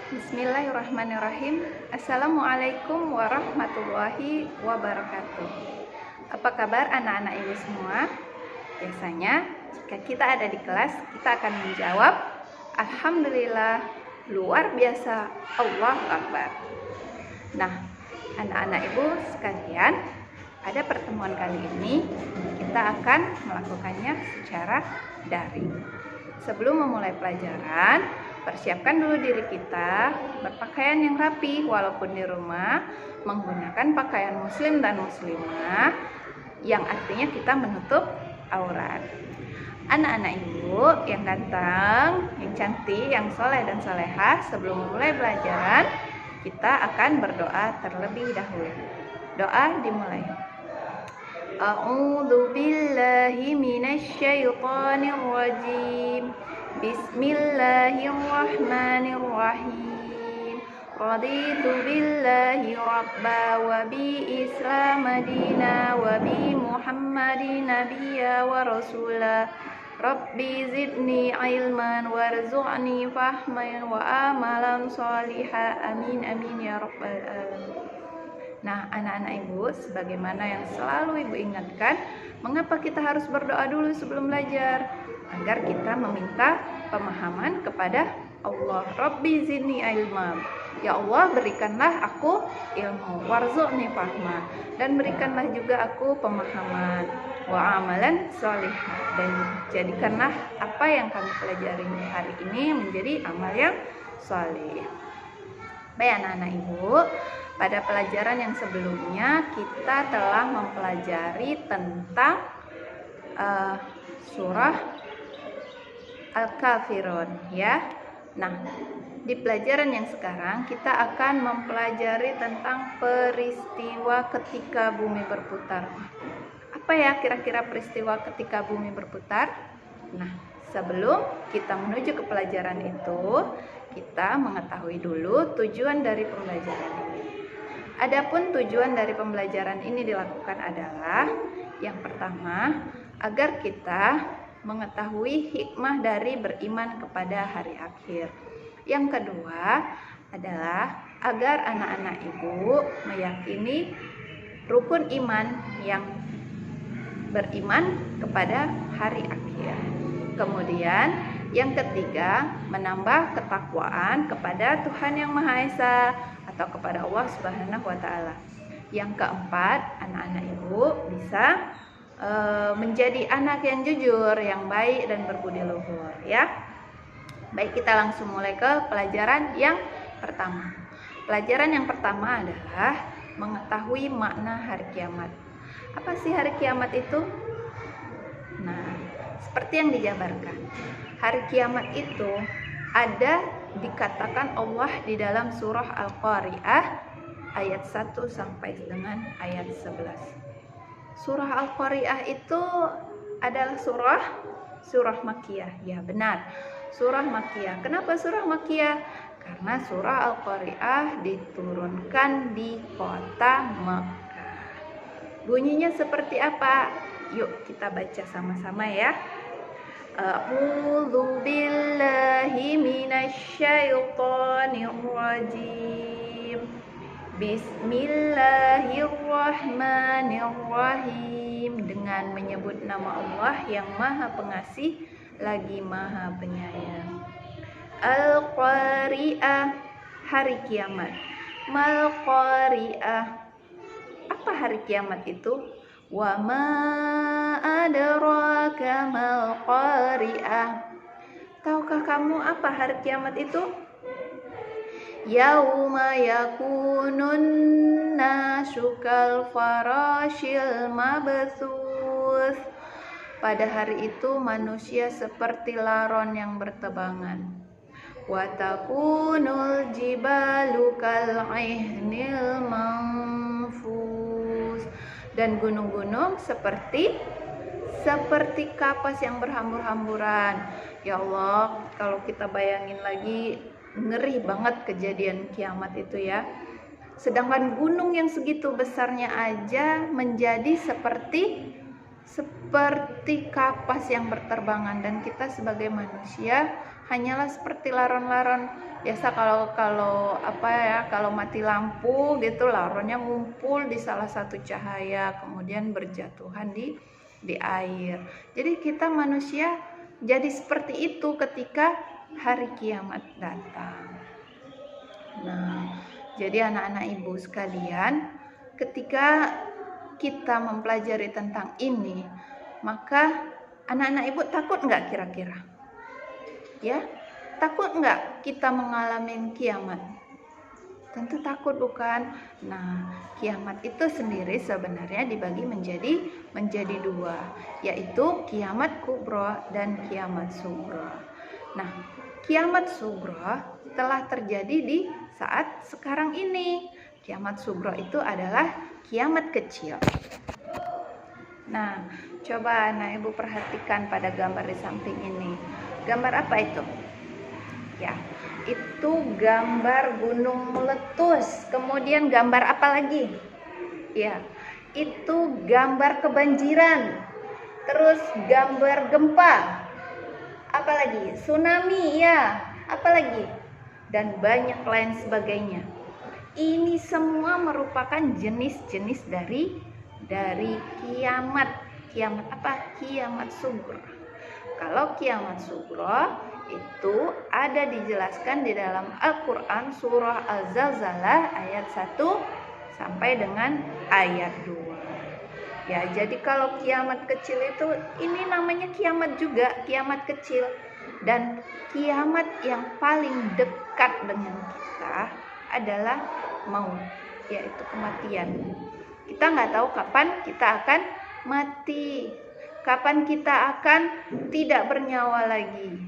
Bismillahirrahmanirrahim. Assalamualaikum warahmatullahi wabarakatuh. Apa kabar anak-anak ibu semua? Biasanya jika kita ada di kelas, kita akan menjawab Alhamdulillah, luar biasa, Allahu Akbar. Nah, anak-anak ibu sekalian, pada pertemuan kali ini kita akan melakukannya secara daring. Sebelum memulai pelajaran, persiapkan dulu diri kita berpakaian yang rapi walaupun di rumah, menggunakan pakaian muslim dan muslimah yang artinya kita menutup aurat. Anak-anak ibu yang ganteng, yang cantik, yang soleh dan solehah, sebelum memulai pelajaran kita akan berdoa terlebih dahulu. Doa dimulai. A'udzu billahi minasy syaithanir rajim. Bismillahirrahmanirrahim. Raditu billahi rabba wa bi islam madina wa bi muhammadin nabiyya wa rasula. Rabbi zidni ilman warzuqni fahman wa amalan sholiha. Amin amin ya rabbal alamin. Nah, anak-anak ibu, sebagaimana yang selalu ibu ingatkan, mengapa kita harus berdoa dulu sebelum belajar? Agar kita meminta pemahaman kepada Allah. Rabbi zidni ilman. Ya Allah, berikanlah aku ilmu, warzuqni fahma, dan berikanlah juga aku pemahaman, wa amalan sholihah, dan jadikanlah apa yang kami pelajari hari ini menjadi amal yang sholih. Baik anak-anak ibu, pada pelajaran yang sebelumnya kita telah mempelajari tentang surah Al-Kafirun ya. Nah, di pelajaran yang sekarang kita akan mempelajari tentang peristiwa ketika bumi berputar. Apa ya kira-kira peristiwa ketika bumi berputar? Nah, sebelum kita menuju ke pelajaran itu, kita mengetahui dulu tujuan dari pembelajaran ini. Adapun tujuan dari pembelajaran ini dilakukan adalah yang pertama, agar kita mengetahui hikmah dari beriman kepada hari akhir. Yang kedua adalah agar anak-anak ibu meyakini rukun iman yang beriman kepada hari akhir. Kemudian yang ketiga, menambah ketakwaan kepada Tuhan Yang Maha Esa atau kepada Allah Subhanahu wa Ta'ala. Yang keempat, anak-anak ibu bisa menjadi anak yang jujur, yang baik dan berbudi luhur ya. Baik, kita langsung mulai ke pelajaran yang pertama. Pelajaran yang pertama adalah mengetahui makna hari kiamat. Apa sih hari kiamat itu? Nah, seperti yang dijabarkan, hari kiamat itu ada dikatakan Allah di dalam surah Al-Qari'ah ayat 1 sampai dengan ayat 11. Surah Al-Qari'ah itu adalah surah Makkiyah. Ya, benar. Surah Makkiyah. Kenapa surah Makkiyah? Karena surah Al-Qari'ah diturunkan di kota Mekkah. Bunyinya seperti apa? Yuk kita baca sama-sama ya. A'udzu billahi minasy syaithanir rajim. Bismillahirrahmanirrahim. Dengan menyebut nama Allah yang Maha Pengasih lagi Maha Penyayang. Al-Qari'ah, hari kiamat. Mal-Qari'ah, apa hari kiamat itu? Wa ma adraka mal qari'ah. Tahukah kamu apa hari kiamat itu? Yauma yakunun nasu kal farashil mabthus. Pada hari itu manusia seperti laron yang bertebangan. Wa takunul jibalu kal ihnil manfus. Dan gunung-gunung seperti kapas yang berhambur-hamburan. Ya Allah, kalau kita bayangin lagi, ngeri banget kejadian kiamat itu ya. Sedangkan gunung yang segitu besarnya aja menjadi seperti kapas yang berterbangan, dan kita sebagai manusia hanyalah seperti laron-laron biasa. Kalau mati lampu gitu, laronnya ngumpul di salah satu cahaya kemudian berjatuhan di air. Jadi kita manusia jadi seperti itu ketika hari kiamat datang. Nah, jadi anak-anak ibu sekalian, ketika kita mempelajari tentang ini, maka anak-anak ibu takut nggak kira-kira? Ya, takut nggak kita mengalami kiamat? Tentu takut, bukan? Nah, kiamat itu sendiri sebenarnya dibagi menjadi dua, yaitu kiamat kubro dan kiamat sugro. Nah, kiamat sugro telah terjadi di saat sekarang ini. Kiamat sugro itu adalah kiamat kecil. Nah, coba anak ibu perhatikan pada gambar di samping ini. Gambar apa itu? Ya, itu gambar gunung meletus. Kemudian gambar apa lagi? Ya, itu gambar kebanjiran. Terus gambar gempa. Apa lagi? Tsunami, ya. Apa lagi? Dan banyak lain sebagainya. Ini semua merupakan jenis-jenis dari kiamat. Kiamat apa? Kiamat sugro. Kalau kiamat sugro itu ada dijelaskan di dalam Al-Quran surah Al-Zalzalah ayat 1 sampai dengan ayat 2. Ya, jadi kalau kiamat kecil itu, ini namanya kiamat juga, kiamat kecil. Dan kiamat yang paling dekat dengan kita adalah maut, yaitu kematian. Kita nggak tahu kapan kita akan mati, kapan kita akan tidak bernyawa lagi.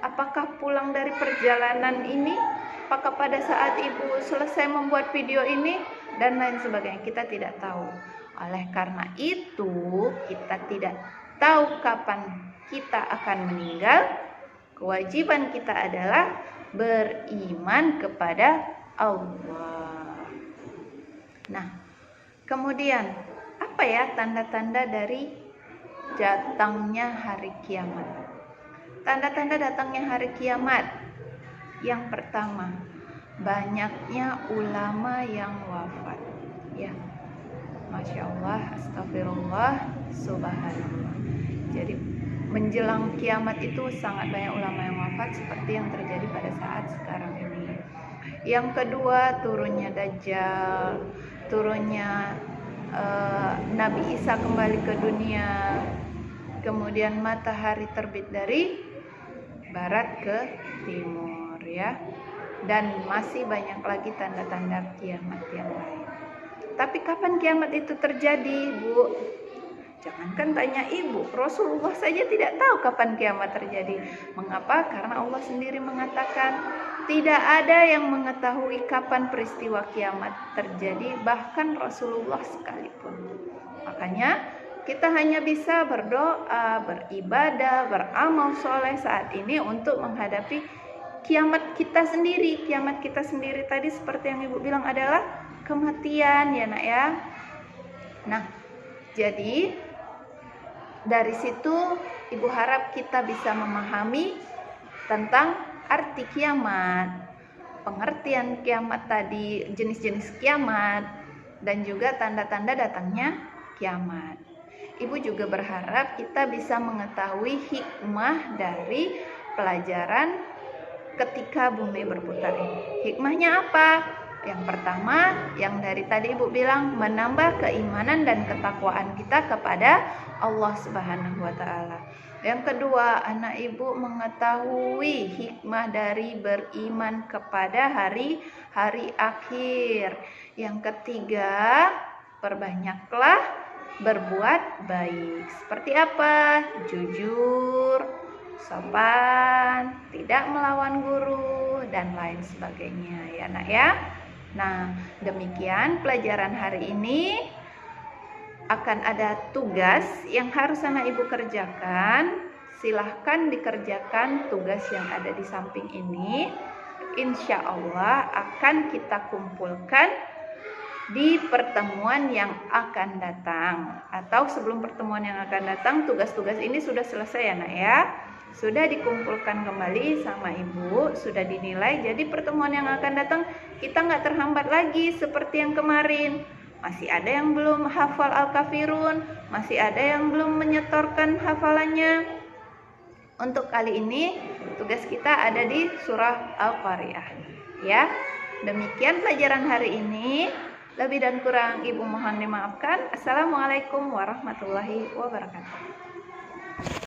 Apakah pulang dari perjalanan ini? Apakah pada saat ibu selesai membuat video ini? Dan lain sebagainya, kita tidak tahu. Oleh karena itu, kita tidak tahu kapan kita akan meninggal. Kewajiban kita adalah beriman kepada Allah. Nah, kemudian apa ya tanda-tanda dari datangnya hari kiamat? Tanda-tanda datangnya hari kiamat. Yang pertama, banyaknya ulama yang wafat. Ya, Masya Allah, astagfirullah, subhanallah. Jadi menjelang kiamat itu sangat banyak ulama yang wafat, seperti yang terjadi pada saat sekarang ini. Yang kedua, turunnya Dajjal, turunnya Nabi Isa kembali ke dunia, kemudian matahari terbit dari barat ke timur, ya. Dan masih banyak lagi tanda-tanda kiamat yang lain. Tapi kapan kiamat itu terjadi, Bu? Jangankan tanya ibu, Rasulullah saja tidak tahu kapan kiamat terjadi. Mengapa? Karena Allah sendiri mengatakan tidak ada yang mengetahui kapan peristiwa kiamat terjadi, bahkan Rasulullah sekalipun. Makanya kita hanya bisa berdoa, beribadah, beramal soleh saat ini untuk menghadapi kiamat kita sendiri. Kiamat kita sendiri tadi seperti yang ibu bilang adalah kematian, ya nak ya. Nah, jadi dari situ ibu harap kita bisa memahami tentang arti kiamat, pengertian kiamat tadi, jenis-jenis kiamat, dan juga tanda-tanda datangnya kiamat. Ibu juga berharap kita bisa mengetahui hikmah dari pelajaran ketika bumi berputar ini. Hikmahnya apa? Yang pertama, yang dari tadi ibu bilang, menambah keimanan dan ketakwaan kita kepada Allah Subhanahu wa Ta'ala. Yang kedua, anak ibu mengetahui hikmah dari beriman kepada hari akhir. Yang ketiga, perbanyaklah berbuat baik. Seperti apa? Jujur, sopan, tidak melawan guru, dan lain sebagainya, ya nak ya. Nah, demikian pelajaran hari ini. Akan ada tugas yang harus anak ibu kerjakan. Silahkan dikerjakan tugas yang ada di samping ini. Insya Allah akan kita kumpulkan di pertemuan yang akan datang, atau sebelum pertemuan yang akan datang, tugas-tugas ini sudah selesai ya nak ya. sudah dikumpulkan kembali sama ibu, sudah dinilai. Jadi pertemuan yang akan datang kita nggak terhambat lagi seperti yang kemarin. Masih ada yang belum hafal Al-Kafirun, masih ada yang belum menyetorkan hafalannya. Untuk kali ini tugas kita ada di surah Al-Qariyah. Ya, demikian pelajaran hari ini. Lebih dan kurang ibu mohon dimaafkan. Assalamualaikum warahmatullahi wabarakatuh.